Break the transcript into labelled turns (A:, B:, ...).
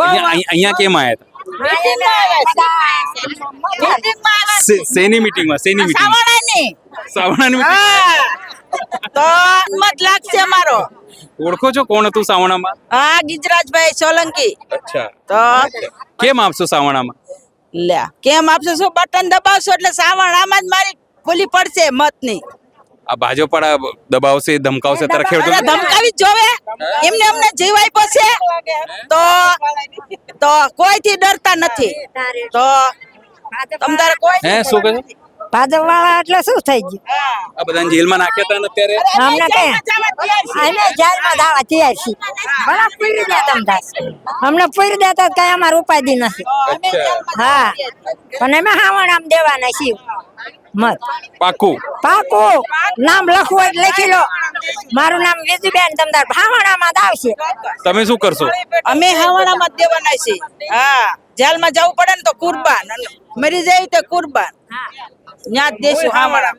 A: અહીંયા કેમ આયા હતા? શેની મીટિંગમાં? સાવણાની meeting?
B: તો મત લાગશે અમારો.
A: ઓળખો છો કોણ હતું સાવણામાં?
B: હા, ગિજરાજભાઈ સોલંકી.
A: અચ્છા,
B: તો
A: કેમ આપશો સાવણામાં?
B: લે કેમ આપશો? શું બટન દબાવશો એટલે સાવણામાં જ મારી ખુલી પડશે મતની.
A: આ ભાજપ વાળા દબાવશે, ધમકાવશે ત્યારે ખેડૂતો
B: ધમકાવી જ જોવે. એમને અમને જીવ આપ્યો છે તો કોઈથી ડરતા નથી. તો તમતારે કોઈ
A: હે શું કહે?
C: ભાજપ વાળા એટલે શું થઈ ગયું?
A: આ બધાને જેલમાં નાખ્યા હતા ને અત્યારે
C: અમને કઈ અમે જેલમાં દાવા તૈયાર છીએ. બરાબર પૂરી દે તમતા અમને પૂરી દેતા કઈ અમારે ઉપાધિ નથી. હા, પણ અમે હાવણ આમ દેવાના છીએ મત.
A: પાકું
C: પાકું નામ લખવું હોય લખી લો. મારું નામ વિજુબેન તમતાર ભાવણામાં જ આવશે.
A: તમે શું કરશો?
B: અમે હાવણામાં જ દેવાના છીએ. હા, જેલમાં જવું પડે ને તો કુરબાન, મરી જાય તો કુરબાન. ત્યાં જ દેશું હાવણા.